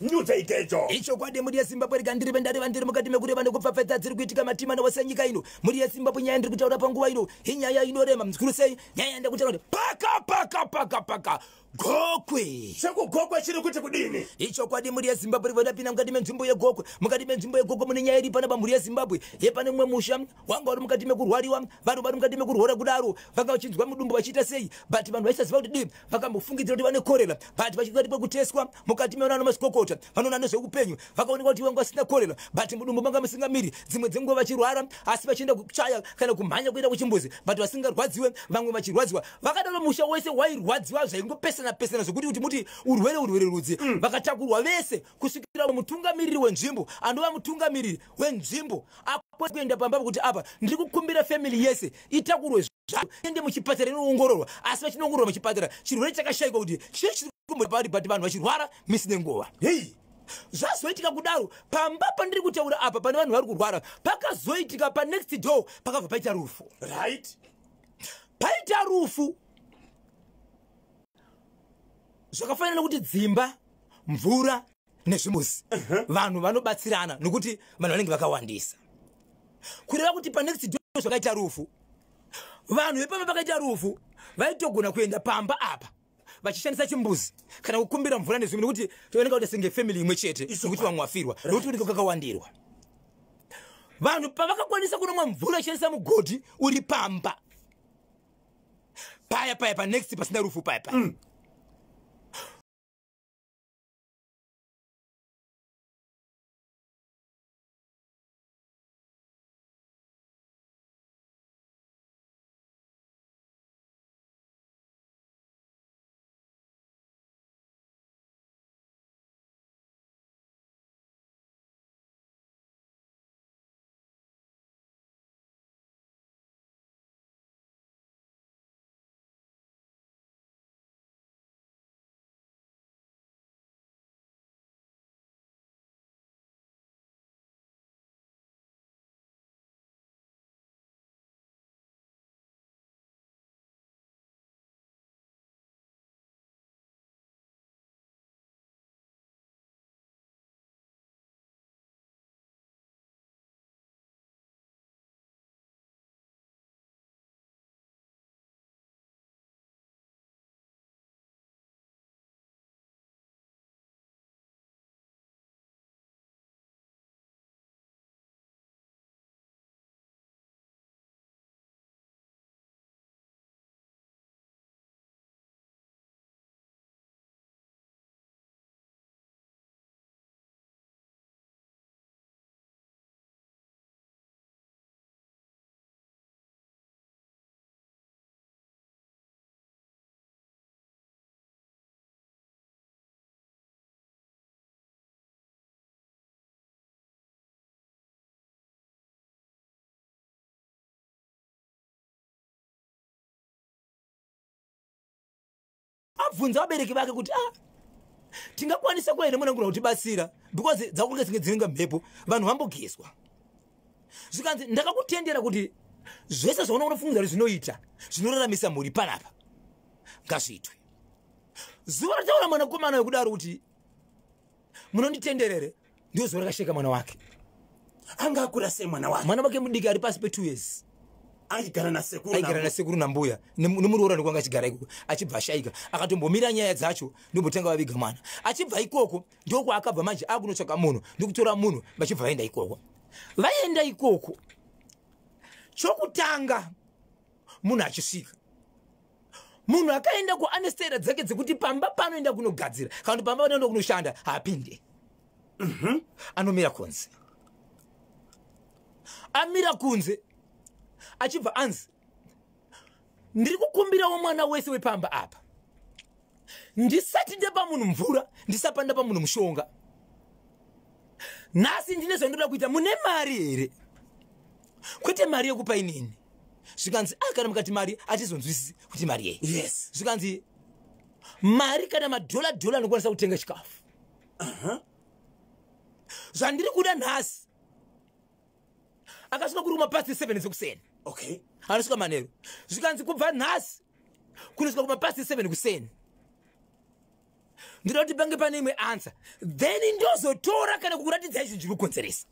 nyudza ikecho icho kwadi muri yeZimbabwe rigandiri vendari vandiri mukati mekureva nekupfapfadza dziri kuitika matima nawasenyika ino muri yeZimbabwe nyaya ndiri kutaura panguva ino inyaya inorema muzikuru sei nyaya ndakutaura kuti paka gokwe chekugokwe chiri kuti kudini icho kwadi muri yeZimbabwe vodapinda mukati menzvimbo yegokwe mukati menzvimbo yegokwe mune nyaya iri pana pamhuri yeZimbabwe yepane mumwe musha wanga uri mukati mekurwariwa vanhu vari mukati mekurwara kudaro vanga vachinzwa mudumbu vachiita sei but vanhu vaisaziva kuti dii vakambofungidzira kuti vane korera but vachikati kwekuteswa mukati mevanhu mazvikokota vanoona nezveupenyu vakaoneka kuti vanga vasina korera but mudumbu manga musingamiri dzimwe dzenguva vachirwara asi vachienda kuchaya kana kumhanya kuenda kuchimbuzi but vasingarwadziwe vamwe vachirwadziwa vakadaro musha wese wairwadziwa zvaingopesana zvokuti kuti muti urwere rudzi vakatakurwa vese kusvikira mutungamiriri wenzvimbo andova mutungamiriri wenzvimbo kuenda pamba kuti apa ndiri kukumbira family yese itakurwe zvavo ende muchipatara inoongororwa asi vachinoongororwa muchipatara chirwere chakashayikwa kuti chiri but vanhu vachirwara misi nenguva zvazoitika kudaro pamba pandiri kutaura apa pane vanhu vari kurwara pakazoitika panext door pakabva paita rufu right paita rufu zvakafanana kuti dzimba mvura nezvimusi vanhu vanobatsirana nokuti vanhu vanenge vakawandisa kureva kuti panext door zvakaita rufu vanhu vepamba pakaita rufu vaitogona kuenda pamba apa vachishandisa chimbuzi kana kukumbira mvura nezvimwe nokuti tooneka kuti senge family imwe chete nokuti vamwe vafirwa nokuti unenge kwakawandirwa vanhu pavakakwanisa kunomwa mvura vachishandisa mugodhi uri pamba paya panext pasina rufu paya abvunza vabereki vake kuti tingakwanisa kwa here munangura kutibatsira because dzakunge dzinge dzinenga mhepo vanhu vambogeswa zvikanzi ndakakutendera kuti zvese zvaunoona kufungidzira zvinoita zvinoraramisa mhuri panapa ngazviitwe zuva rataura mwanakomana wekudaro kuti munonditenderere ndio zuva rakasheka mwana wake anga akura sei mwana wake mudiki ari pasi pe2 years aigara nasekuru nambuya nemuroora ndokwanga achigara ikoko achibva ashayika akatombomira nyaya dzacho ndombotanga vaviga mwana achibva ikoko ndokwa akabva manje akunotsvaka munhu ndikutora munhu vachibva vaenda ikoko chokutanga munhu achisvika munhu akaenda kuanestera dzake dzekuti pamba panoenda kunogadzira kana kuti pamba panoenda kunoshanda haapinde anomira kunze amira kunze achibva anzi ndiri kukumbirawo mwana wese wepamba apa ndisati ndapa munhu mvura ndisapa ndapa munhu mushonga nhasi ndine zvandinoda kuita mune mari here kwete mari yekupa inini zvikanzi kana mukati mari atizonzwisisi kuti mari yei yes zvikanzi mari kana madhola anokwanisa kutenga chikafu zvandiri kuda nhasi akasvika kuri kumapasi 7 sekuseni okay anosvika manheru zvikanzi kubva nhasi kunosvika kumapasi 7 kuseni ndinoda kuti pange pane imwe answer then ndozotora kana kukuratidza izvo zviri kukonzeresa.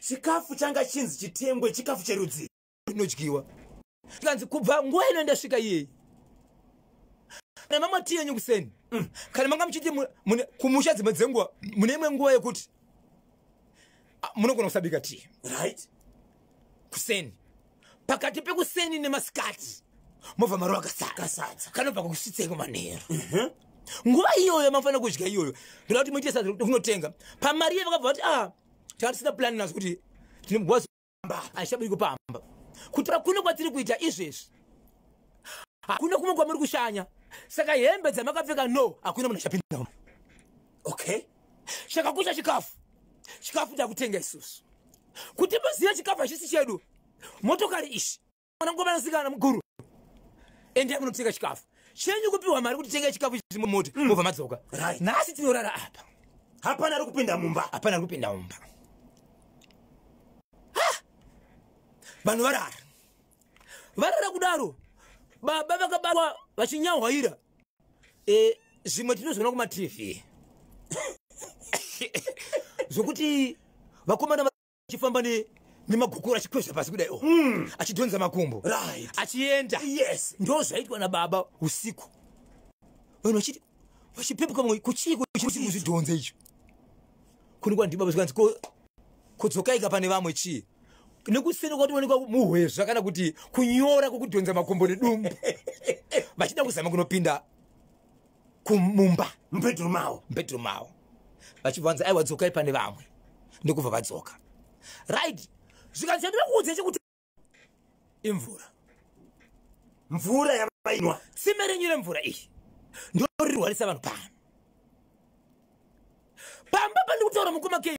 Chikafu changa chinzi chitengwe chikafu cherudzi inodyiwa kanzi kubva nguva ino ndasvika iyeyi kana mama tii yenyu kuseni kana manga muchiti kumusha dzimwe dzenguva mune imwe nguva yekuti munogona kusabika tii right kuseni pakati pekuseni nemasikati mobva maruva akasadza kanobva kusvitseko manheru nguva iyoyo mafanira kudya iyoyo ndoda kuti muite sadza kunotenga pamari vakabva vati tatisina plani nazo kuti tinogwaza aichabiri kupamba kuti kuno kwatiri kuita izvezvi hakuna kumwe kwamuri kushanya saka hembe dzamakapfeka no hakuna munhu achapinda. okay chakakusha chikafu takutenga isusu kuti muzive chikafu hachisi chedu motokari ishi mwanangomanasikana muguru ende munotenga chikafu chenyu kupiwa mari kuti tenge chikafu chiri mumoti mobva madzoka nhasi tinorara apa hapana ari kupinda mumba vanhu varara kudaro baba vakabatwa vachinyahwaira zvimwe tinozoona kumatv zvokuti vakomana vachifamba nemagukura achikwezva pasi kudai achidhonza makumbo achienda ndo zvaitwa nababa usiku vanhu vachipepuka mwe kuchii kuzvidhonza icho kuni kwandibaba zvikanzi kodzokaika pane vamwe chii nekuseni kwatinoonekwa muhwezva kana kuti kunyora kwokudhonza makombo nedumbu vachida kuzama kunopinda kumumba mubedroom mavo vachibvanza aiwa dzokai pane vamwe ndokubva vadzoka right zvikanzi chandida kuudza chekuti mvura yavainwa tsime renyu remvura iyi ndorirwarisa vanhu pamba pandiri kutaura mukoma kei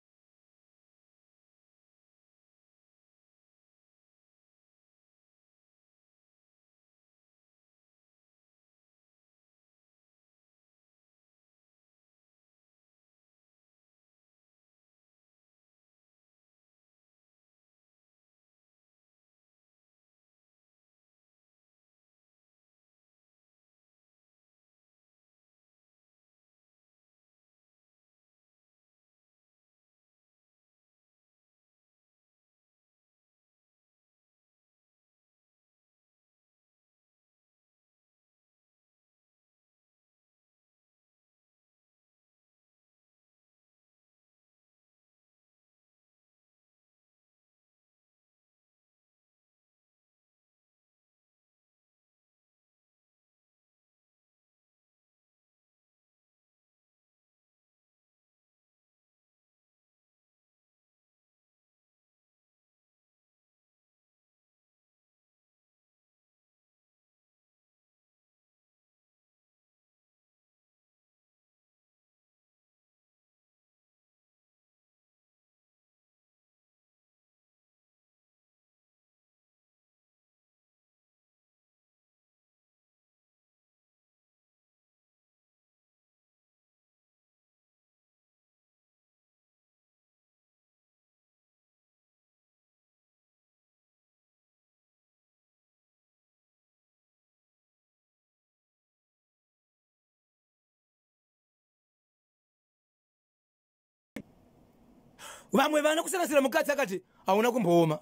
vamwe vana kusanganisira mukadzi akati hauna kumbooma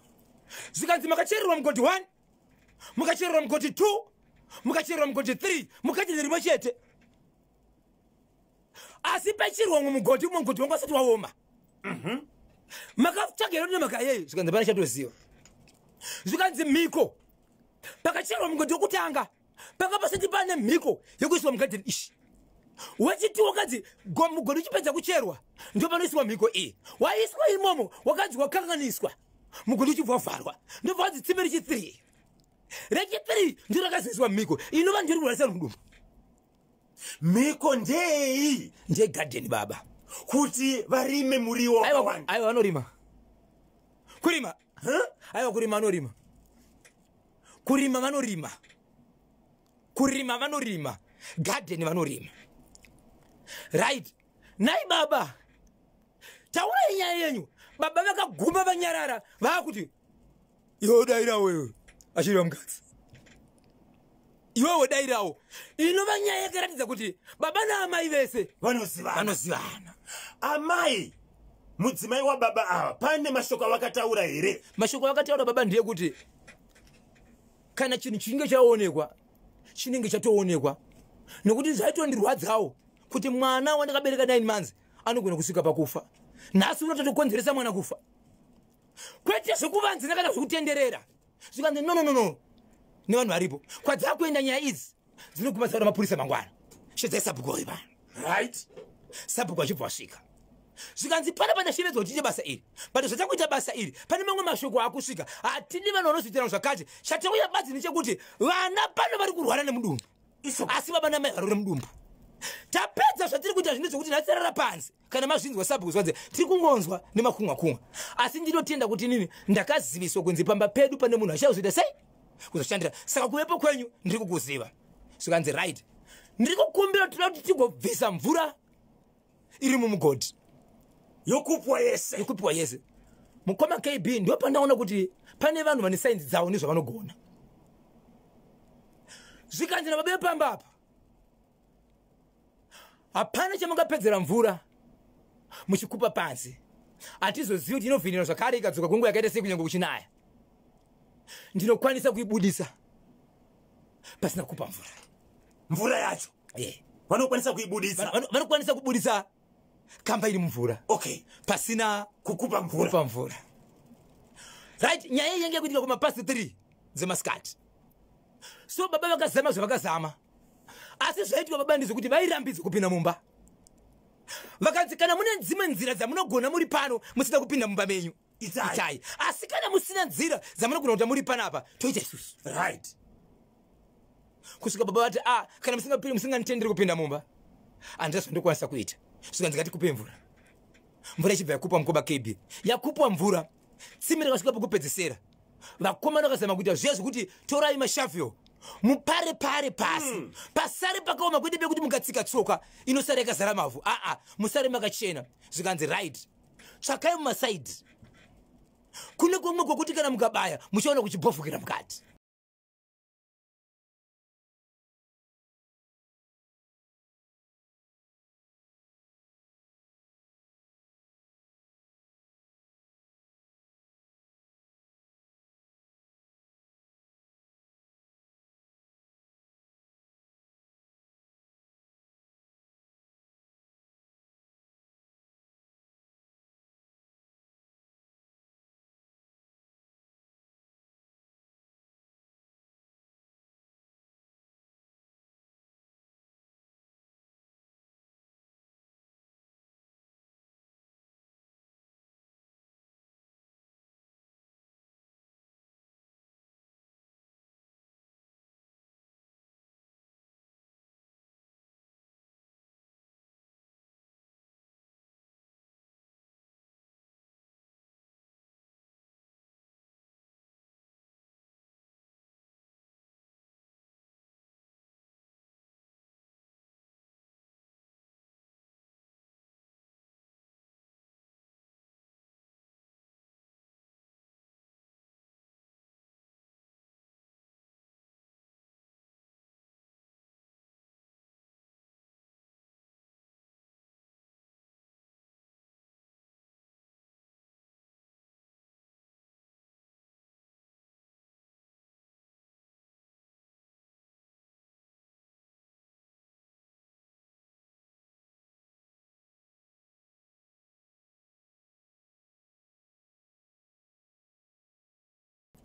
zvikanzi makachererwa mugodi 1 mukachererwa mugodi 2 mukachererwa mugodi 3 mukadzi rimwe chete asi pachirwa mumwe mugodi wangu asati waoma makatsvagera kuti makayei zvikanzi pana chatoziva zvikanzi mhiko pakachererwa mugodi wokutanga paka pasati pane mhiko yekuiswa mugadheni ishi wechiti wakadzi mugodi uchipedza kucherwa ndo panoiswa mhiko iyi waiswa imomo wakadzi wakanganiswa mugodi uchibva wavharwa ndobva wadzi tsime rechi3 ndiro rakazoiswa mhiko inova ndiri kurwarisa mudumbu mhiko ndei ndegadheni baba kuti varime muriwo aiwa vanorima kurima aiwa kurima vanorima gadheni vanorima right nai baba taurai nyaya yenyu baba vakaguma vanyarara vakuti iwo daira wewe achiriwa mukadzi iwewe dairawo inova nyaya yakaratidza kuti baba naamai vese vanozivana. Amai mudzimai wababa ava pane mashoko avakataura here? Mashoko avakataura baba ndiye kuti kana chinhu chinge chaonekwa chinenge chatoonekwa, nekuti zvaitondirwadzawo kuti mwana wandakabereka 9 months anogona kusvika pakufa. Nhasi unotokonzeresa mwana kufa, kwete zvekuvanzira kana zvekutenderera. Zvikanzi no nevanhu varipo kwadzakuenda nyaya idzi dzinoguma dzaura mapurisa mangwana shedzai sabhuku ipa, right? Sabhuku achibva asvika zvikanzi pana shevedzwa kuti tiite basa iri, but zvatakuita basa iri pane mamwe mashoko akusvika. Hatidi vanhu vanozoitira zvakati. Chatauya badzi nechekuti vana pano vari kurwara nemudumbu, asi baba namai vari nemudumbu. Tapedza zvatiri kuita zvine zvokuti nhasarara panzi kana mazvinzwa sabhuku zvanzi tiri kungonzwa nemakunga. Asi ndinotenda kuti nini ndakaziviswa kunzi pamba pedu pane munhu achazoita sei kuzoshandira. Saka kuvepo kwenyu ndiri kukuziva. Zvikanzi right, ndiri kukumbira toda kuti tigobvisa mvura iri mumugodhi Yokupiwa yese. Mukoma KB ndio pandaona kuti pane vanhu vane sainzi dzavo nezvavanogona. Zvikanzi nababe pamba apa hapana chamungapedzera mvura muchikupa pansi. Hatizozivi kuti inovhinira zvakare ikadzoka kwenguva yakaita sei kunyange kuchinaya. Ndinokwanisa kuibudisa pasina kupa mvura yacho. Vanokwanisa kuibudisa. Vanokwanisa kubudisa kamba iri mvura. Okay. Pasina kukupa mvura. Right, nyaya yange kuitika kuma past 3 dzemasikati. So baba vakazama zvavakazama. Asi zvaitika baba ndizvo kuti vairambidza kupinda mumba. Vakanzi kana mune dzimwe nzira dzamunogona muri pano musina kupinda mumba menyu itai. Asi kana musina nzira dzamunogona kuti muri panapa toita isusu. Right. Kusvika baba vati kana musinganitenderi kupinda mumba handizvo ndokwanisa kuita. Zvikanzi ngatikupe mvura ichibva yakupa mukoba KB. Yakupwa mvura tsime rakasvika pekupedzisira. Vakomana vakazama kuita zviya zvokuti torai mashavhel mupare pasi pasare pakaoma kwete pekuti mukatsika tsoka inosara yakazara mavhu. Musare makachena. Zvikanzi right, tsvakai mumasaidhi kune kumwe kwokuti kana mukabaya muchaona kuchibhovhokera mukati.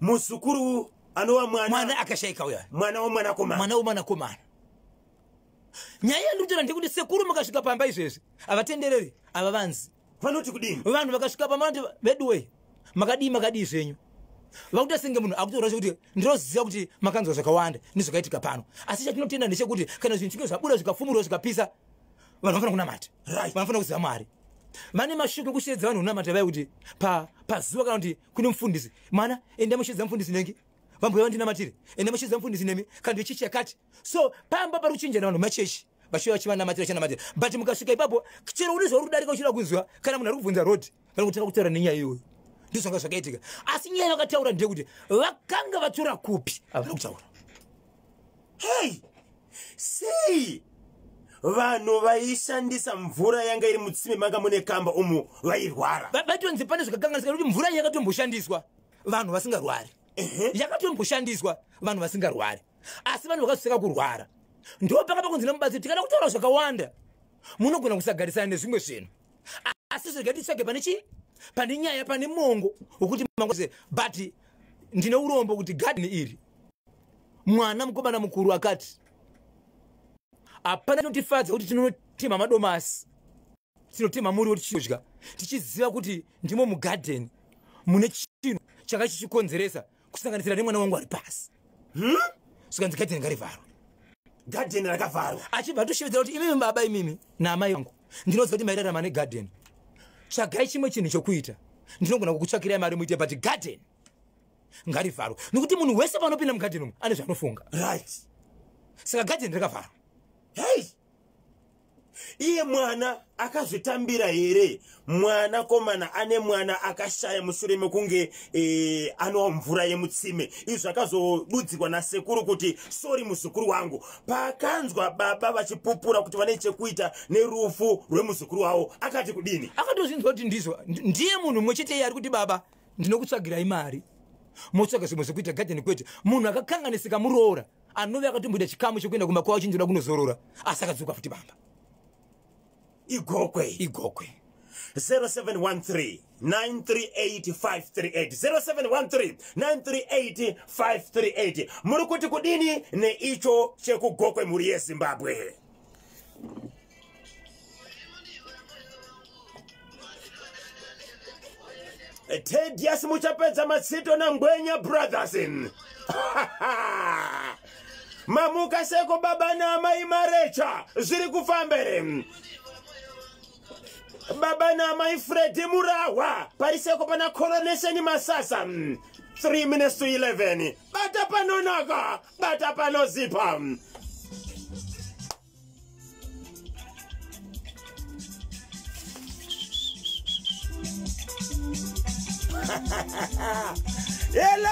Musukuru anova mwana akashaika uya. Mwana womwanakomana. Nyaya ndikutora ndikuti sekuru mukasvika pamba izvezvi avatendereri ava vanzi. Vanoti kudini? Vanhu vakasvika pamba vanoti bedway makadii zvenyu. Vakuita senge munhu akutora kuti ndinoziva kuti makanzwa zvakawanda nezvakaitika pano. Asi chatinotenda ndechekuti kana zvinhu chinge zvabuda zvikafumurwa zvikapisa vanhu vanofana kunamata. Right. Vanofana kuziva Mwari. Vane mashoko kusheedza vanhu kunamata vai kuti pazuva kana kuti kune mufundisi mwana enda musheedza mufundisi nengi vambuya vandinamatire enda musheedza mufundisi nemi kana vechechi yakati. So pamba pari kuchinjana vanhu machechi vachiva vachivanamatira but mukasvika ipapo chero uri zvarudarika uchida kunzwa kana munhu ari kubvunza road vari kutaka kutaura nenyaya iyoyo ndizvo zvanga zvakaitika. Asi nyaya yakataura ndeyekuti vakanga vatora kupi havana kutaura. Hey, sei vanhu vaishandisa mvura yanga iri mutsime manga mune kamba umu vairwara. Batonzi pane zvakakanganisika kuti mvura yakatomboshandiswa vanhu vasingarwari. Yakatomboshandiswa vanhu vasingarwari. Asi vanhu vakasvika kurwara. Ndo pakapa kunzi namubatsiri tikada kutaura zvakawanda. Munogona kusagarisana nezvimwe zvinhu. Asi zvikatitsvage pane chi? Pane nyaya pane mongo wokuti mangose but ndine urombo kuti garden iri. Mwana mukomana mukuru akati apana notifadza kuti tinotema madomasi. Tinotema muri woti chidya. Tichiziva kuti ndimo mugarden mune chinhu chakachikonzeresa kusanganisira nemwana wangu ari pasi. Saka garden ngarivarwa. Garden rakavharwa. Achibva toshividzira kuti imimi baba imimi naamai vangu ndinoziva kuti mairarama negarden. Tsvagai chimwe chinhu chokuita. Ndinogona kukutsvakirai mari muite but garden ngarivharwa. Nokuti munhu wese panopinda mugarden umu ane zvanofunga. Right. Saka garden rakavharwa. Hey! Iye mwana akazvitambira here? Mwana komana ane mwana akashaya mushure mekunge anwa mvura yemutsime. Izvo akazodudzirwa nasekuru kuti sorry muzukuru wangu. Pakanzwa baba vachipupura kuti vane chekuita nerufu rwemuzukuru wavo akati kudini? Akatozvinzwa kuti ndizwa ndiye munhu mwechete ari kuti baba ndinokutsvagirai mari. Motsvaga zvimwe zvekuita garden kwete. Munhu akakanganisika muroora anove akatomboita chikamu chokuenda kumakwavo chindoda kunozorora asi akadzoka futi bamba. Igokwe 0713 938 538 0713 938 538. Muri kuti kudini neicho chekugokwe muri yeZimbabwe? Tedias muchapedza matsito na Ngwenya Brothers. Mamuka seko baba na amai Marecha zviri kufambere. Baba na amai Freddy Murawa pariseko pana coronation Masasa. 3 minutes to 11. Bata panonaka, bata panozipa. Yela